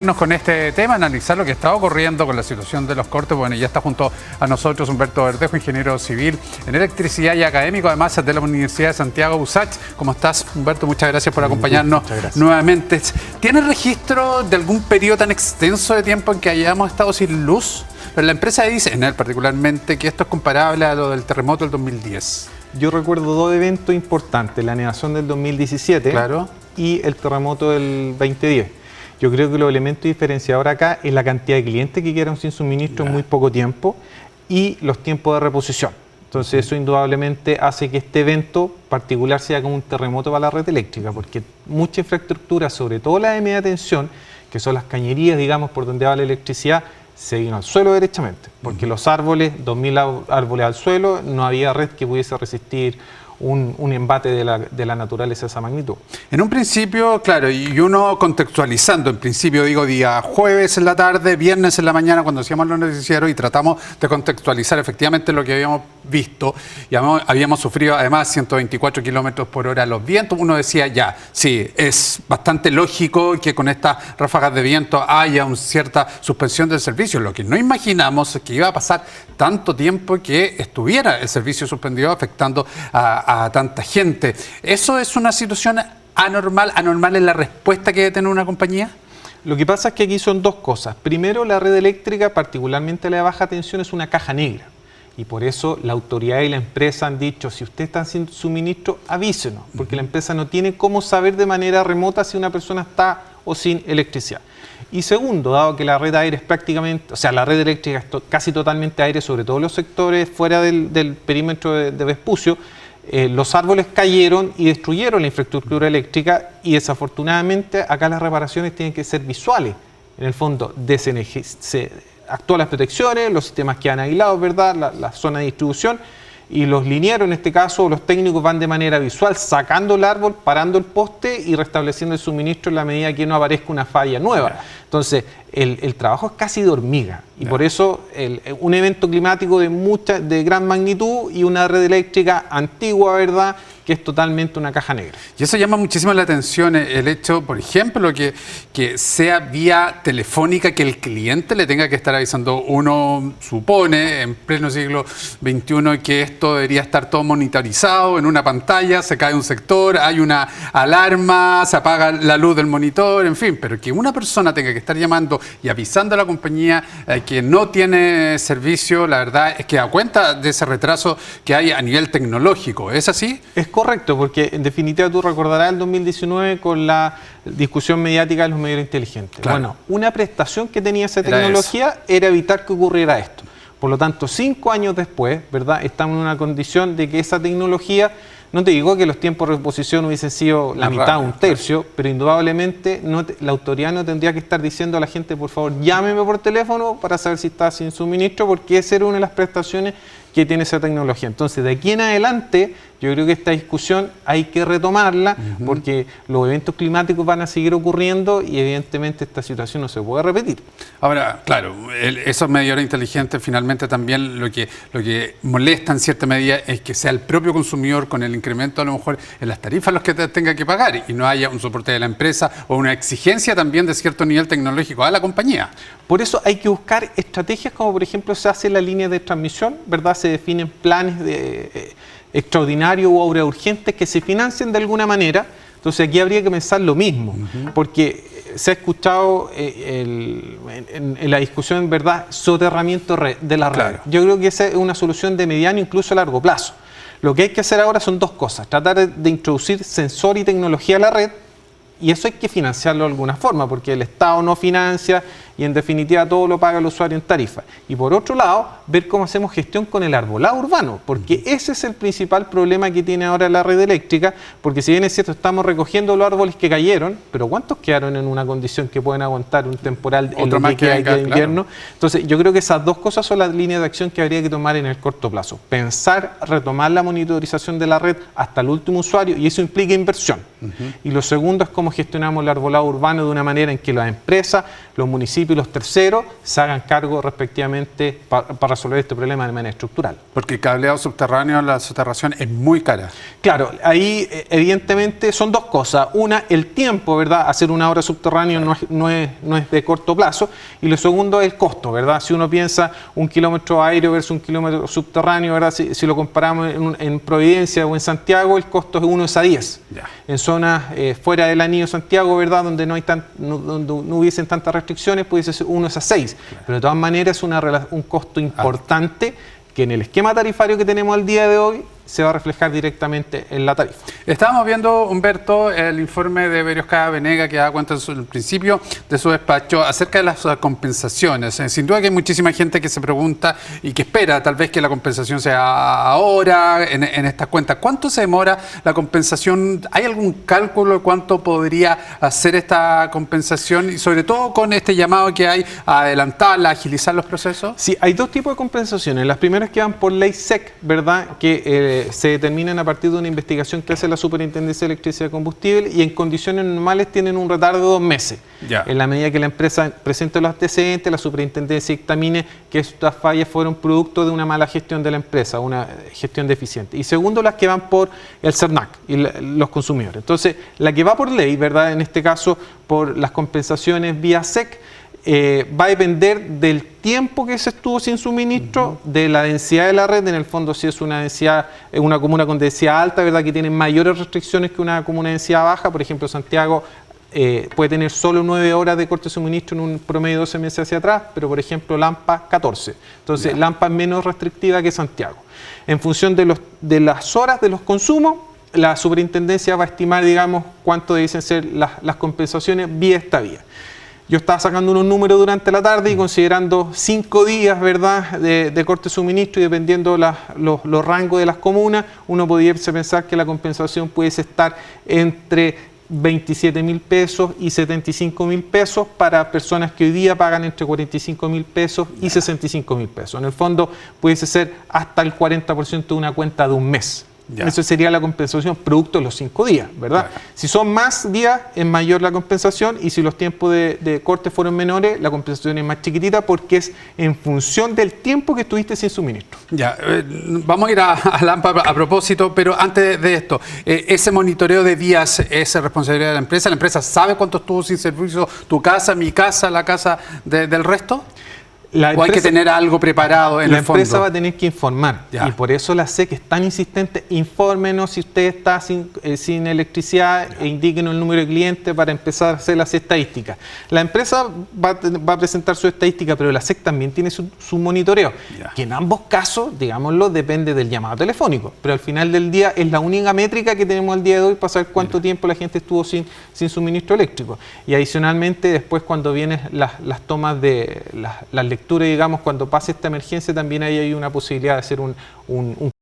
Con este tema, analizar lo que está ocurriendo con la situación de los cortes. Bueno, ya está junto a nosotros Humberto Verdejo, ingeniero civil en electricidad y académico, además de la Universidad de Santiago, USACH. ¿Cómo estás, Humberto? Muchas gracias por acompañarnos nuevamente. ¿Tienes registro de algún periodo tan extenso de tiempo en que hayamos estado sin luz? Pero la empresa dice, en él particularmente, que esto es comparable a lo del terremoto del 2010. Yo recuerdo dos eventos importantes, la negación del 2017 y el terremoto del 2010. Yo creo que los elementos diferenciadores acá es la cantidad de clientes que quedaron sin suministro en muy poco tiempo y los tiempos de reposición. Entonces eso indudablemente hace que este evento particular sea como un terremoto para la red eléctrica, porque mucha infraestructura, sobre todo la de media tensión, que son las cañerías, digamos, por donde va la electricidad, se vino al suelo derechamente, porque los árboles, 2.000 árboles al suelo, no había red que pudiese resistir un embate de la naturaleza de esa magnitud. En un principio, claro, y uno contextualizando, en principio digo día jueves en la tarde, viernes en la mañana, cuando hacíamos los noticieros y tratamos de contextualizar efectivamente lo que habíamos visto, y habíamos sufrido además 124 kilómetros por hora los vientos. Uno decía ya, sí, es bastante lógico que con estas ráfagas de viento haya una cierta suspensión del servicio. Lo que no imaginamos es que iba a pasar tanto tiempo que estuviera el servicio suspendido afectando a tanta gente. ¿Eso es una situación anormal? ¿Anormal es la respuesta que debe tener una compañía? Lo que pasa es que aquí son dos cosas. Primero, la red eléctrica, particularmente la de baja tensión, es una caja negra. Y por eso la autoridad y la empresa han dicho, si usted está sin suministro, avísenos, porque la empresa no tiene cómo saber de manera remota si una persona está o sin electricidad. Y segundo, dado que la red aire es prácticamente, o sea, la red eléctrica es casi totalmente aire, sobre todo los sectores fuera del perímetro de Vespucio, los árboles cayeron y destruyeron la infraestructura eléctrica y desafortunadamente acá las reparaciones tienen que ser visuales. En el fondo, se actúan las protecciones, los sistemas quedan aislados, ¿verdad? La zona de distribución, y los linieros, en este caso, los técnicos van de manera visual, sacando el árbol, parando el poste y restableciendo el suministro en la medida que no aparezca una falla nueva. Entonces, el trabajo es casi de hormiga y por eso un evento climático de gran magnitud y una red eléctrica antigua, ¿verdad?, que es totalmente una caja negra. Y eso llama muchísimo la atención, el hecho, por ejemplo, que sea vía telefónica, que el cliente le tenga que estar avisando. Uno supone, en pleno siglo XXI, que esto debería estar todo monitorizado en una pantalla, se cae un sector, hay una alarma, se apaga la luz del monitor, en fin, pero que una persona tenga que estar llamando y avisando a la compañía que no tiene servicio, la verdad es que da cuenta de ese retraso que hay a nivel tecnológico. ¿Es así? Es correcto, porque en definitiva tú recordarás el 2019 con la discusión mediática de los medios inteligentes. Claro. Bueno, una prestación que tenía esa tecnología era evitar que ocurriera esto. Por lo tanto, 5 años después, ¿verdad?, estamos en una condición de que esa tecnología, no te digo que los tiempos de reposición hubiesen sido la mitad o un tercio, pero indudablemente la autoridad no tendría que estar diciendo a la gente, por favor, llámeme por teléfono para saber si está sin suministro, porque esa era una de las prestaciones que tiene esa tecnología. Entonces, de aquí en adelante, yo creo que esta discusión hay que retomarla, porque los eventos climáticos van a seguir ocurriendo y evidentemente esta situación no se puede repetir. Ahora, claro, esos medidores inteligentes finalmente también lo que molesta en cierta medida es que sea el propio consumidor con el incremento a lo mejor en las tarifas los que tenga que pagar y no haya un soporte de la empresa o una exigencia también de cierto nivel tecnológico a la compañía. Por eso hay que buscar estrategias como por ejemplo se hace la línea de transmisión, ¿verdad? Se definen planes de extraordinarios o obras urgentes que se financien de alguna manera. Entonces aquí habría que pensar lo mismo, porque se ha escuchado en la discusión, ¿verdad?, soterramiento de la red. Claro. Yo creo que esa es una solución de mediano, incluso a largo plazo. Lo que hay que hacer ahora son dos cosas: tratar de introducir sensor y tecnología a la red, y eso hay que financiarlo de alguna forma, porque el Estado no financia y en definitiva todo lo paga el usuario en tarifa. Y por otro lado, ver cómo hacemos gestión con el arbolado urbano, porque ese es el principal problema que tiene ahora la red eléctrica, porque si bien es cierto, estamos recogiendo los árboles que cayeron, pero ¿cuántos quedaron en una condición que pueden aguantar un temporal en lo que hay de invierno? Claro. Entonces, yo creo que esas dos cosas son las líneas de acción que habría que tomar en el corto plazo. Pensar, retomar la monitorización de la red hasta el último usuario, y eso implica inversión. Y lo segundo es cómo gestionamos el arbolado urbano de una manera en que las empresas, los municipios y los terceros se hagan cargo respectivamente para resolver este problema de manera estructural. Porque el cableado subterráneo, la soterración es muy cara. Claro, ahí evidentemente son dos cosas. Una, el tiempo, ¿verdad? Hacer una obra subterránea no es de corto plazo. Y lo segundo es el costo, ¿verdad? Si uno piensa un kilómetro aéreo versus un kilómetro subterráneo, ¿verdad? Si lo comparamos en Providencia o en Santiago, el costo es 1:10. Ya. En zonas fuera del anillo Santiago, ¿verdad? Donde no hubiesen tantas restricciones, pudiese ser 1:6. Claro. Pero de todas maneras es un costo importante que en el esquema tarifario que tenemos al día de hoy se va a reflejar directamente en la tarifa. Estábamos viendo, Humberto, el informe de Berriosca Venega que da cuenta en el principio de su despacho acerca de las compensaciones. Sin duda que hay muchísima gente que se pregunta y que espera tal vez que la compensación sea ahora en estas cuentas. ¿Cuánto se demora la compensación? ¿Hay algún cálculo de cuánto podría hacer esta compensación? Y sobre todo con este llamado que hay a adelantarla, a agilizar los procesos. Sí, hay dos tipos de compensaciones. Las primeras que van por ley SEC, ¿verdad? Que se determinan a partir de una investigación que hace la Superintendencia de Electricidad y Combustible y en condiciones normales tienen un retardo de 2 meses. Ya. En la medida que la empresa presente los antecedentes, la Superintendencia dictamine que estas fallas fueron producto de una mala gestión de la empresa, una gestión deficiente. Y segundo, las que van por el CERNAC y los consumidores. Entonces, la que va por ley, ¿verdad? En este caso, por las compensaciones vía SEC, va a depender del tiempo que se estuvo sin suministro, de la densidad de la red. En el fondo, si es una comuna con densidad alta, ¿verdad? Que tiene mayores restricciones que una comuna de densidad baja. Por ejemplo, Santiago puede tener solo 9 horas de corte de suministro en un promedio de 12 meses hacia atrás, pero por ejemplo Lampa 14. Entonces, Lampa es menos restrictiva que Santiago. En función de las horas de los consumos, la Superintendencia va a estimar, digamos, cuánto deben ser las compensaciones vía esta vía. Yo estaba sacando unos números durante la tarde y considerando 5 días, ¿verdad?, de corte de suministro y dependiendo los rangos de las comunas, uno podría pensar que la compensación pudiese estar entre 27.000 pesos y 75.000 pesos para personas que hoy día pagan entre 45.000 pesos y 65.000 pesos. En el fondo pudiese ser hasta el 40% de una cuenta de un mes. Ya. Eso sería la compensación producto de los 5 días, ¿verdad? Claro. Si son más días, es mayor la compensación, y si los tiempos de corte fueron menores, la compensación es más chiquitita porque es en función del tiempo que estuviste sin suministro. Ya, vamos a ir a Lampa a propósito, pero antes de esto, ¿ese monitoreo de días es responsabilidad de la empresa? ¿La empresa sabe cuánto estuvo sin servicio tu casa, mi casa, la casa del resto? ¿O hay que tener algo preparado en el fondo? La empresa va a tener que informar. Ya. Y por eso la SEC es tan insistente. Infórmenos si usted está sin electricidad e indíquenos el número de clientes para empezar a hacer las estadísticas. La empresa va a presentar su estadística, pero la SEC también tiene su monitoreo, que en ambos casos, digámoslo, depende del llamado telefónico. Pero al final del día es la única métrica que tenemos al día de hoy para saber cuánto tiempo la gente estuvo sin suministro eléctrico. Y adicionalmente, después cuando vienen las tomas de las lecturas, digamos, cuando pase esta emergencia, también ahí hay una posibilidad de hacer un